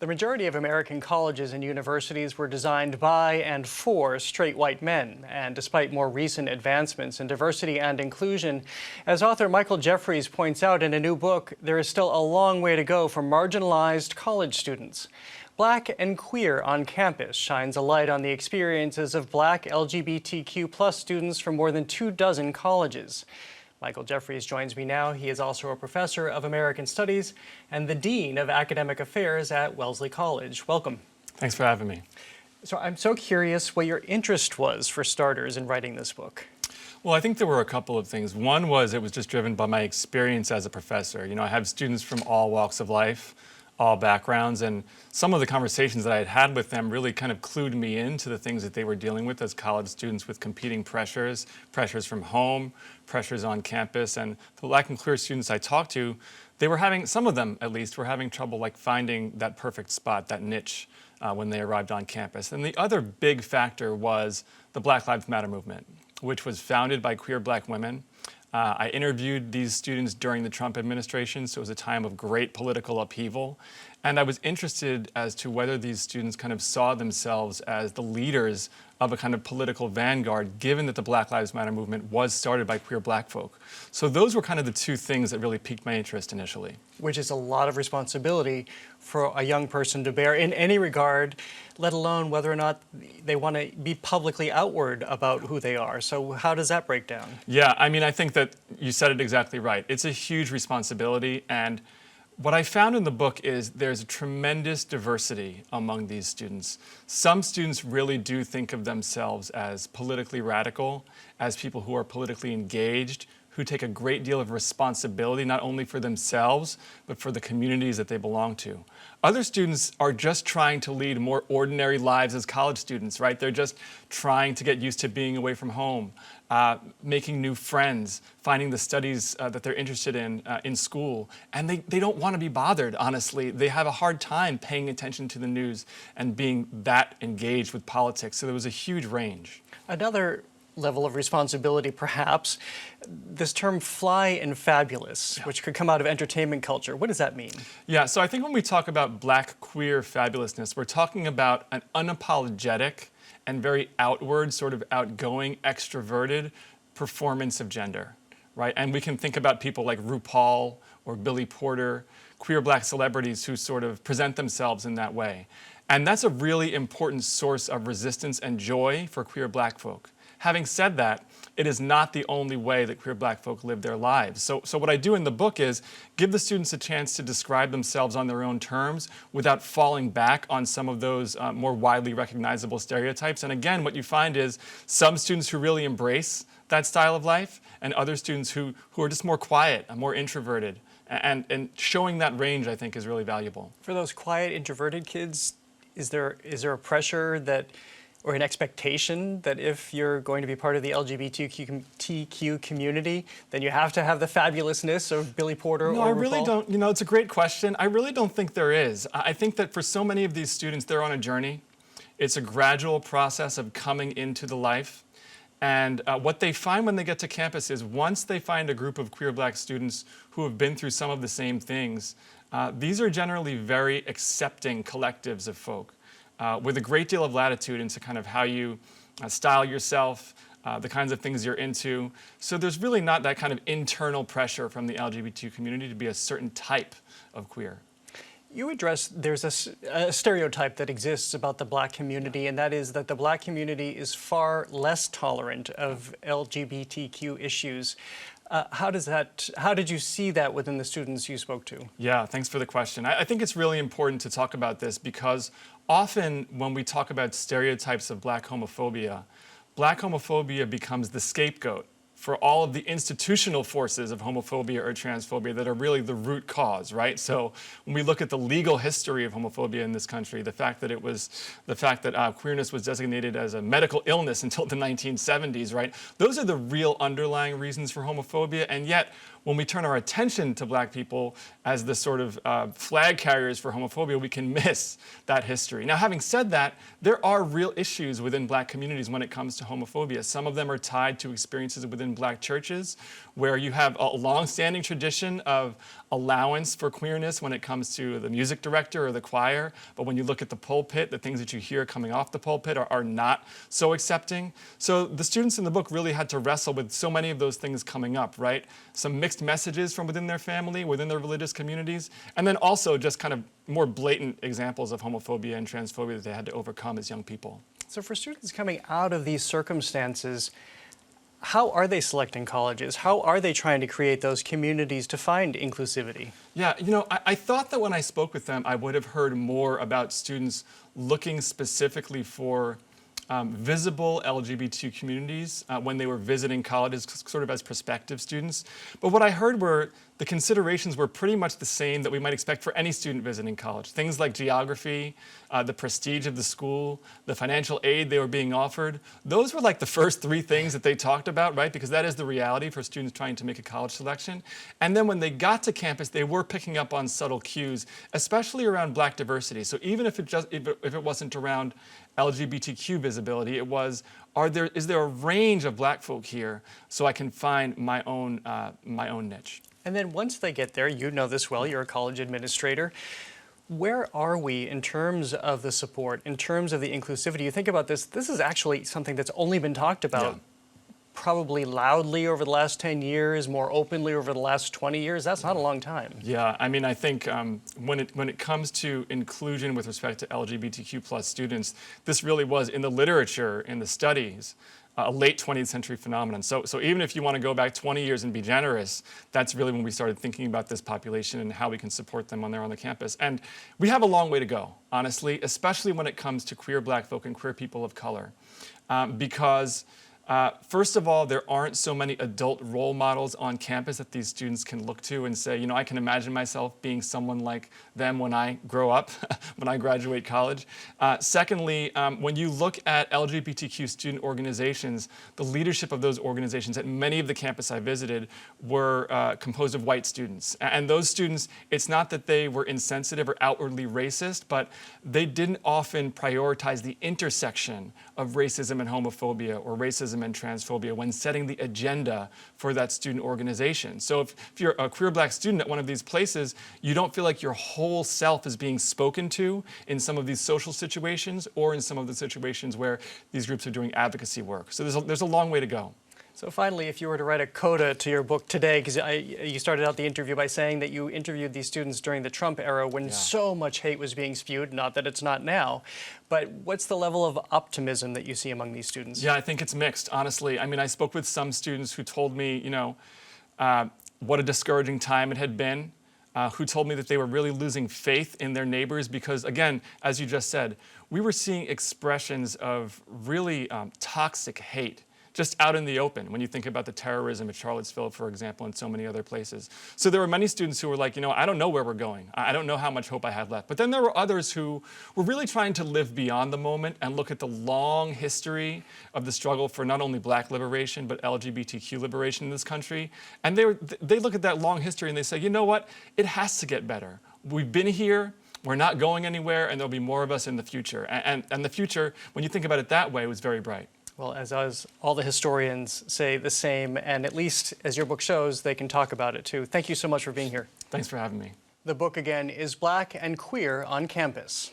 The majority of American colleges and universities were designed by and for straight white men. And despite more recent advancements in diversity and inclusion, as author Michael Jeffries points out in a new book, there is still a long way to go for marginalized college students. Black and Queer on Campus shines a light on the experiences of Black LGBTQ+ students from more than 24 colleges. Michael Jeffries joins me now. He is also a professor of American Studies and the Dean of Academic Affairs at Wellesley College. Welcome. Thanks for having me. So I'm so curious what your interest was, for starters, in writing this book. Well, I think there were a couple of things. One was it was just driven by my experience as a professor. You know, I have students from all walks of life, all backgrounds, and some of the conversations that I had had with them really kind of clued me into the things that they were dealing with as college students, with competing pressures from home, pressures on campus. And the Black and queer students I talked to, they were having, some of them at least, were having trouble like finding that perfect spot, that niche, when they arrived on campus. And the other big factor was the Black Lives Matter movement, which was founded by queer Black women. I interviewed these students during the Trump administration, so it was a time of great political upheaval. And I was interested as to whether these students kind of saw themselves as the leaders of a kind of political vanguard, given that the Black Lives Matter movement was started by queer Black folk. So those were kind of the two things that really piqued my interest initially. Which is a lot of responsibility for a young person to bear in any regard, let alone whether or not they want to be publicly outward about who they are. So how does that break down? Yeah, I mean, I think that you said it exactly right. It's a huge responsibility, and what I found in the book is there's a tremendous diversity among these students. Some students really do think of themselves as politically radical, as people who are politically engaged, who take a great deal of responsibility not only for themselves, but for the communities that they belong to. Other students are just trying to lead more ordinary lives as college students, right? They're just trying to get used to being away from home, making new friends, finding the studies that they're interested in school. And they don't want to be bothered, honestly. They have a hard time paying attention to the news and being that engaged with politics. So there was a huge range. Another level of responsibility, perhaps, this term fly and fabulous, which could come out of entertainment culture. What does that mean? Yeah, so I think when we talk about Black queer fabulousness, we're talking about an unapologetic and very outward, sort of outgoing, extroverted performance of gender, right? And we can think about people like RuPaul or Billy Porter, queer Black celebrities who sort of present themselves in that way. And that's a really important source of resistance and joy for queer Black folk. Having said that, it is not the only way that queer Black folk live their lives. So what I do in the book is give the students a chance to describe themselves on their own terms without falling back on some of those more widely recognizable stereotypes. And again, what you find is some students who really embrace that style of life and other students who are just more quiet, more introverted. And showing that range, I think, is really valuable. For those quiet, introverted kids, is there a pressure that, or an expectation that if you're going to be part of the LGBTQ community, then you have to have the fabulousness of Billy Porter or RuPaul? No, I really don't. You know, it's a great question. I really don't think there is. I think that for so many of these students, they're on a journey. It's a gradual process of coming into the life. And what they find when they get to campus is once they find a group of queer Black students who have been through some of the same things, these are generally very accepting collectives of folk. With a great deal of latitude into kind of how you style yourself, the kinds of things you're into. So there's really not that kind of internal pressure from the LGBT community to be a certain type of queer. You address there's a stereotype that exists about the Black community, and that is that the Black community is far less tolerant of LGBTQ issues. How did you see that within the students you spoke to? Yeah, thanks for the question. I think it's really important to talk about this because often when we talk about stereotypes of Black homophobia becomes the scapegoat for all of the institutional forces of homophobia or transphobia that are really the root cause, right? So when we look at the legal history of homophobia in this country, the fact that queerness was designated as a medical illness until the 1970s, right? Those are the real underlying reasons for homophobia, and yet when we turn our attention to black people as the sort of flag carriers for homophobia, we can miss that history. Now, having said that, there are real issues within black communities when it comes to homophobia. Some of them are tied to experiences within black churches, where you have a long-standing tradition of allowance for queerness when it comes to the music director or the choir, but when you look at the pulpit, the things that you hear coming off the pulpit are not so accepting. So the students in the book really had to wrestle with so many of those things coming up, right? Some mixed messages from within their family, within their religious communities, and then also just kind of more blatant examples of homophobia and transphobia that they had to overcome as young people. So for students coming out of these circumstances, how are they selecting colleges? How are they trying to create those communities to find inclusivity? Yeah, I thought that when I spoke with them, I would have heard more about students looking specifically for visible LGBT communities when they were visiting colleges, sort of as prospective students. But what I heard were the considerations were pretty much the same that we might expect for any student visiting college. Things like geography, the prestige of the school, the financial aid they were being offered. Those were like the first three things that they talked about, right? Because that is the reality for students trying to make a college selection. And then when they got to campus, they were picking up on subtle cues, especially around black diversity. So even if it wasn't around LGBTQ visibility, it was, is there a range of black folk here so I can find my own niche? And then once they get there, you know this well, you're a college administrator. Where are we in terms of the support, in terms of the inclusivity? You think about this is actually something that's only been talked about probably loudly over the last 10 years, more openly over the last 20 years. That's not a long time. Yeah, I mean, I think when it comes to inclusion with respect to LGBTQ plus students, this really was in the literature, in the studies, a late 20th century phenomenon. So even if you want to go back 20 years and be generous, that's really when we started thinking about this population and how we can support them when they're on the campus. And we have a long way to go, honestly, especially when it comes to queer black folk and queer people of color. Because first of all, there aren't so many adult role models on campus that these students can look to and say, I can imagine myself being someone like them when I grow up, when I graduate college. Secondly, when you look at LGBTQ student organizations, the leadership of those organizations at many of the campus I visited were composed of white students. And those students, it's not that they were insensitive or outwardly racist, but they didn't often prioritize the intersection of racism and homophobia or racism and transphobia when setting the agenda for that student organization. So if you're a queer black student at one of these places, you don't feel like your whole self is being spoken to in some of these social situations or in some of the situations where these groups are doing advocacy work. So there's a long way to go. So finally, if you were to write a coda to your book today, because you started out the interview by saying that you interviewed these students during the Trump era when so much hate was being spewed, not that it's not now, but what's the level of optimism that you see among these students? Yeah, I think it's mixed, honestly. I mean, I spoke with some students who told me, what a discouraging time it had been, who told me that they were really losing faith in their neighbors because, again, as you just said, we were seeing expressions of really toxic hate just out in the open when you think about the terrorism at Charlottesville, for example, and so many other places. So there were many students who were like, I don't know where we're going. I don't know how much hope I have left. But then there were others who were really trying to live beyond the moment and look at the long history of the struggle for not only black liberation, but LGBTQ liberation in this country. And they look at that long history and they say, you know what? It has to get better. We've been here. We're not going anywhere, and there'll be more of us in the future. And the future, when you think about it that way, was very bright. Well, as all the historians say the same, and at least as your book shows, they can talk about it too. Thank you so much for being here. Thanks for having me. The book again is Black and Queer on Campus.